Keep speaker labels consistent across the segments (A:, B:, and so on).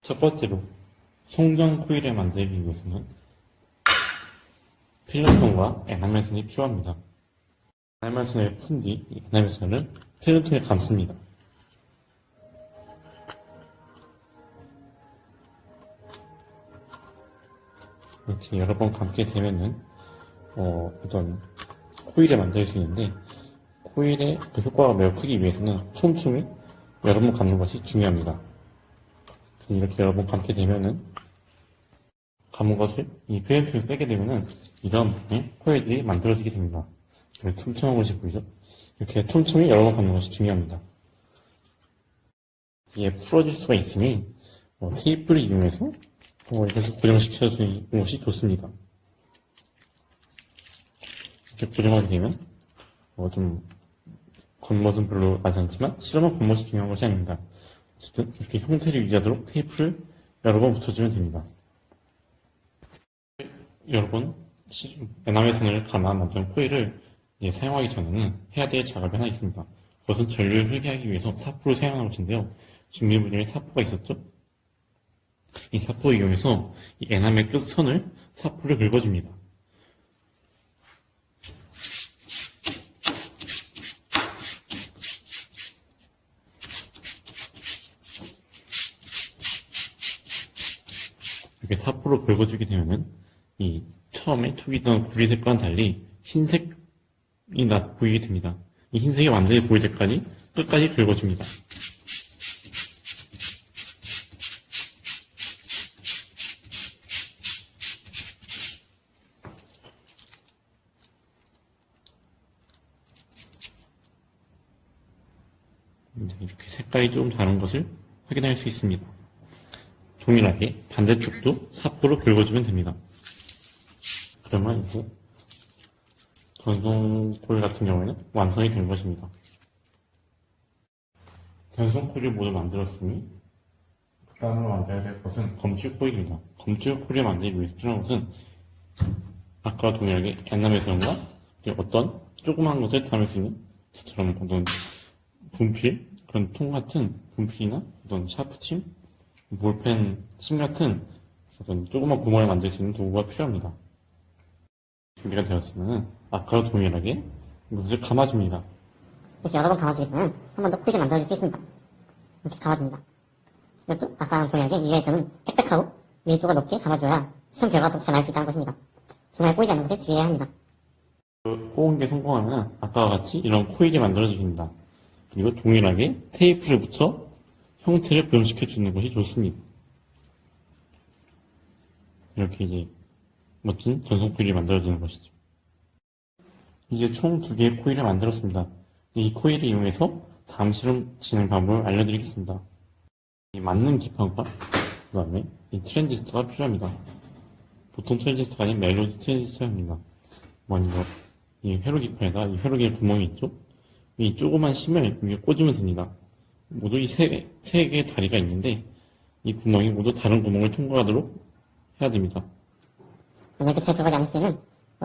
A: 첫 번째로 송전 코일을 만들기 위해서는 필름통과 에나멜선이 필요합니다. 에나멜선을 푼 뒤 에나멜선을 필름통에 감습니다. 이렇게 여러 번 감게 되면은 어떤 코일을 만들 수 있는데, 코일의 그 효과가 매우 크기 위해서는 촘촘히 여러 번 감는 것이 중요합니다. 이렇게 여러 번 감게 되면은, 감은 것을 이 필름통에서 빼게 되면은 이런 코일이 만들어지게 됩니다. 이렇게 촘촘한 것이 보이죠? 이렇게 촘촘히 여러 번 감는 것이 중요합니다. 이게 풀어질 수가 있으니 테이프를 이용해서 이것을 고정시켜주는 것이 좋습니다. 이렇게 고정하게 되면 좀 겉멋은 별로 나지 않지만 실험은 겉멋이 중요한 것이 아닙니다. 어쨌든 이렇게 형태를 유지하도록 테이프를 여러 번 붙여주면 됩니다. 여러 번 에나멜선을 감아 만든 코일을 사용하기 전에는 해야 될 작업이 하나 있습니다. 그것은 전류를 회귀하기 위해서 사포를 사용하는 것인데요. 준비물 중에 사포가 있었죠? 이 사포를 이용해서 이 에나멜 끝선을 사포를 긁어줍니다. 이렇게 사포로 긁어주게 되면은 이 처음에 툭이던 구리색과는 달리 흰색이 보이게 됩니다. 이 흰색이 완전히 보일 때까지 끝까지 긁어줍니다. 이렇게 색깔이 좀 다른 것을 확인할 수 있습니다. 동일하게 반대쪽도 사포로 긁어주면 됩니다. 그러면 이제 전송 코일 같은 경우에는 완성이 된 것입니다. 전송 코일을 모두 만들었으니 그 다음으로 만들어야 될 것은 검출 코일입니다. 검출 코일을 만들기 위해서 필요한 것은 아까와 동일하게 에나멜선과 어떤 조그만 것을 담을 수 있는 저처럼 어떤 분필, 그런 통 같은 분필이나 어떤 샤프침, 볼펜, 침 같은 어떤 조그만 구멍을 만들 수 있는 도구가 필요합니다. 준비가 되었으면 아까와 동일하게 이것을 감아줍니다.
B: 이렇게 여러 번 감아주게 되면 한 번 더 코일을 만들어줄 수 있습니다. 이렇게 감아줍니다. 이것도 아까랑 동일하게 유의할 점은 빽빽하고 밀도가 높게 감아줘야 시험 결과가 더 잘 나올 수 있다는 것입니다. 중간에 꼬이지 않는 것을 주의해야 합니다.
A: 꼬은 게 성공하면 아까와 같이 이런 코일이 만들어지게 됩니다. 그리고 동일하게 테이프를 붙여 형태를 고정시켜 주는 것이 좋습니다. 이렇게 이제 멋진 전송 코일이 만들어지는 것이죠. 이제 총 2개의 코일을 만들었습니다. 이 코일을 이용해서 다음 실험 진행 방법을 알려드리겠습니다. 이 맞는 기판과 그 다음에 이 트랜지스터가 필요합니다. 보통 트랜지스터가 아닌 멜로디 트랜지스터입니다. 먼저 이 회로 기판에다 이 회로기에 구멍이 있죠? 이 조그만 심을 위에 꽂으면 됩니다. 모두 이 세 개의 다리가 있는데 이 구멍이 모두 다른 구멍을 통과하도록 해야 됩니다.
B: 이렇게 잘 들어가지 않을 시에는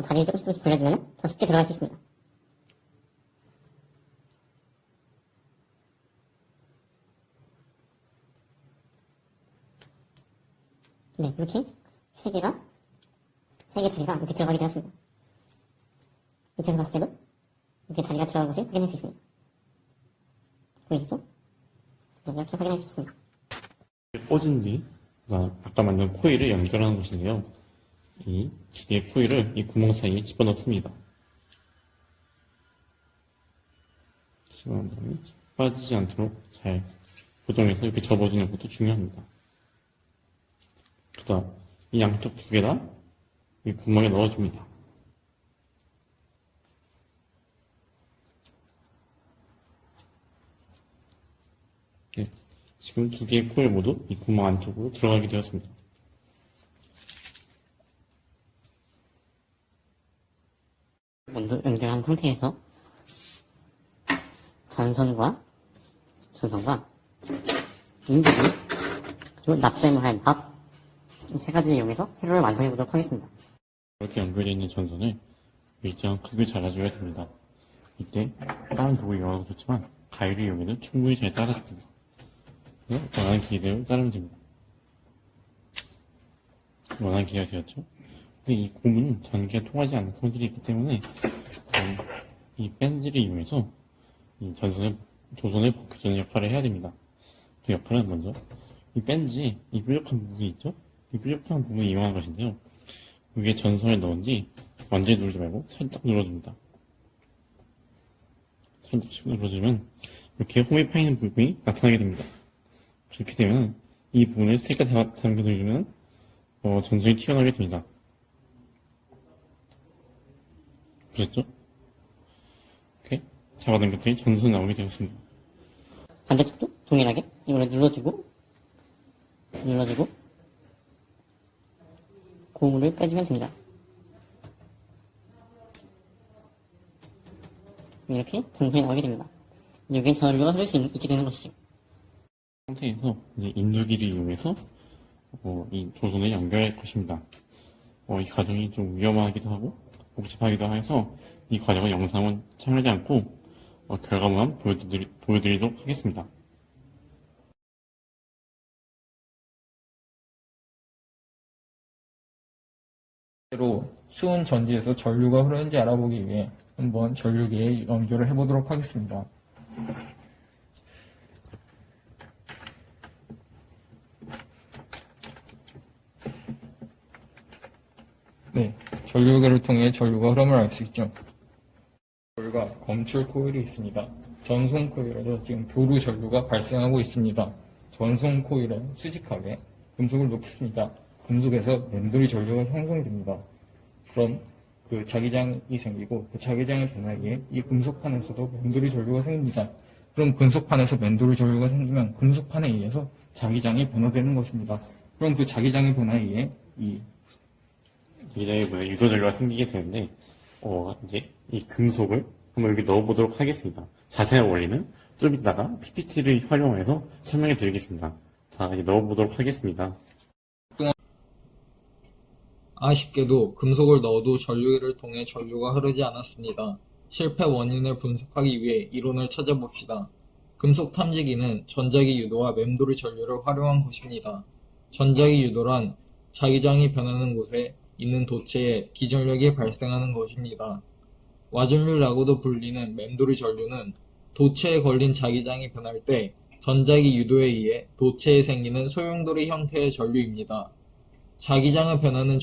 B: 다리를 조금씩 돌려주면 더 쉽게 들어갈 수 있습니다. 네, 이렇게 세 개 다리가 이렇게 들어가게 되었습니다. 밑에서 봤을 때도 이렇게 다리가 들어간 것을 확인할 수 있습니다. 보이시죠? 네, 이렇게 확인할 수 있습니다.
A: 꽂은 뒤 아까 만든 코일을 연결하는 것인데요. 이 기계 코일을 이 구멍 사이에 집어넣습니다. 집어넣은 다음에 빠지지 않도록 잘 고정해서 이렇게 접어주는 것도 중요합니다. 그 다음 이 양쪽 2개 다 이 구멍에 넣어줍니다. 네, 지금 2개의 코일 모두 이 구멍 안쪽으로 들어가게 되었습니다.
B: 먼저 연결한 상태에서 전선과 인지기 그리고 납땜을 할 납 이 3가지를 이용해서 회로를 완성해 보도록 하겠습니다.
A: 이렇게 연결되어 있는 전선을 일정한 크기를 잘라줘야 됩니다. 이때 다른 도구 이용하도 좋지만 가위를 이용해도 충분히 잘 자랐습니다. 원하는 길이대로 자르면 됩니다. 원하기가 되었죠. 근데 이 고무는 전기가 통하지 않는 성질이 있기 때문에 이 벤지를 이용해서 이 조선의 복귀전 역할을 해야 됩니다. 그 역할은 먼저 이 벤지, 이 뾰족한 부분이 있죠? 이 뾰족한 부분을 이용한 것인데요. 이게 전선에 넣은 뒤 완전히 누르지 말고 살짝 눌러줍니다. 살짝씩 눌러주면 이렇게 홈이 파이는 부분이 나타나게 됩니다. 그렇게 되면 이 부분을 세게 당겨주면 전선이 튀어나오게 됩니다. 보셨죠? 이렇게 잡아당겼더니 전선이 나오게 되었습니다.
B: 반대쪽도 동일하게 이걸 눌러주고 고무를 빼주면 됩니다. 이렇게 전선이 나오게 됩니다. 여기엔 전류가 흐를 수 있게 되는 것이죠.
A: 상태에서 이제 인두기를 이용해서 이 조선을 연결할 것입니다. 이 과정이 좀 위험하기도 하고 복잡하기도 해서 이 과정은 영상은 참여하지 않고 결과만 보여드리도록 하겠습니다.
C: 로 수은 전지에서 전류가 흐르는지 알아보기 위해 한번 전류기에 연결을 해보도록 하겠습니다. 네, 전류기를 통해 전류가 흐름을 알 수 있죠. 전류가 검출 코일이 있습니다. 전송 코일에서 지금 도루 전류가 발생하고 있습니다. 전송 코일에 수직하게 금속을 놓겠습니다. 금속에서 맨돌이 전류가 형성됩니다. 그럼 그 자기장이 생기고 그 자기장의 변화에 이 금속판에서도 맨돌이 전류가 생깁니다. 그럼 금속판에서 맨돌이 전류가 생기면 금속판에 의해서 자기장이 변화되는 것입니다. 그럼 그 자기장의 변화에 의해 이
A: 자기장에 유도 전류가 생기게 되는데 이제 이 금속을 한번 여기 넣어보도록 하겠습니다. 자세한 원리는 좀 이따가 PPT를 활용해서 설명해 드리겠습니다. 자, 이제 넣어보도록 하겠습니다.
C: 아쉽게도 금속을 넣어도 전류기를 통해 전류가 흐르지 않았습니다. 실패 원인을 분석하기 위해 이론을 찾아봅시다. 금속 탐지기는 전자기 유도와 맴돌이 전류를 활용한 것입니다. 전자기 유도란 자기장이 변하는 곳에 있는 도체에 기전력이 발생하는 것입니다. 와전류라고도 불리는 맴돌이 전류는 도체에 걸린 자기장이 변할 때 전자기 유도에 의해 도체에 생기는 소용돌이 형태의 전류입니다. 자기장의 변화는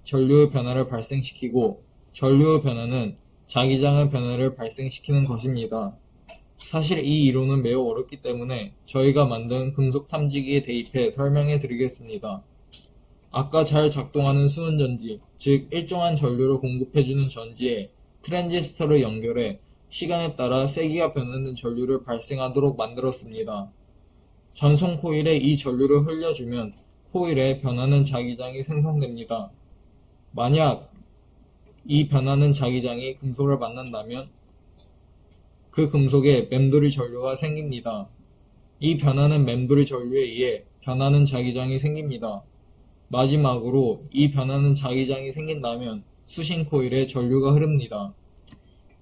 C: 전류의 변화를 발생시키고 전류의 변화는 자기장의 변화를 발생시키는 것입니다. 사실 이 이론은 매우 어렵기 때문에 저희가 만든 금속 탐지기에 대입해 설명해 드리겠습니다. 아까 잘 작동하는 수은전지, 즉 일정한 전류를 공급해주는 전지에 트랜지스터를 연결해 시간에 따라 세기가 변하는 전류를 발생하도록 만들었습니다. 전송 코일에 이 전류를 흘려주면 코일에 변하는 자기장이 생성됩니다. 만약 이 변하는 자기장이 금속을 만난다면 그 금속에 맴돌이 전류가 생깁니다. 이 변하는 맴돌이 전류에 의해 변하는 자기장이 생깁니다. 마지막으로 이 변하는 자기장이 생긴다면 수신 코일에 전류가 흐릅니다.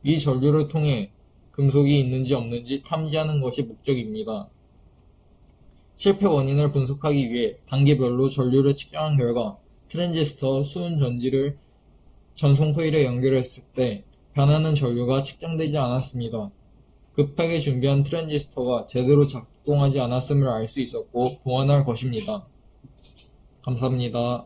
C: 이 전류를 통해 금속이 있는지 없는지 탐지하는 것이 목적입니다. 실패 원인을 분석하기 위해 단계별로 전류를 측정한 결과 트랜지스터 수은 전지를 전송 코일에 연결했을 때 변하는 전류가 측정되지 않았습니다. 급하게 준비한 트랜지스터가 제대로 작동하지 않았음을 알 수 있었고 보완할 것입니다. 감사합니다.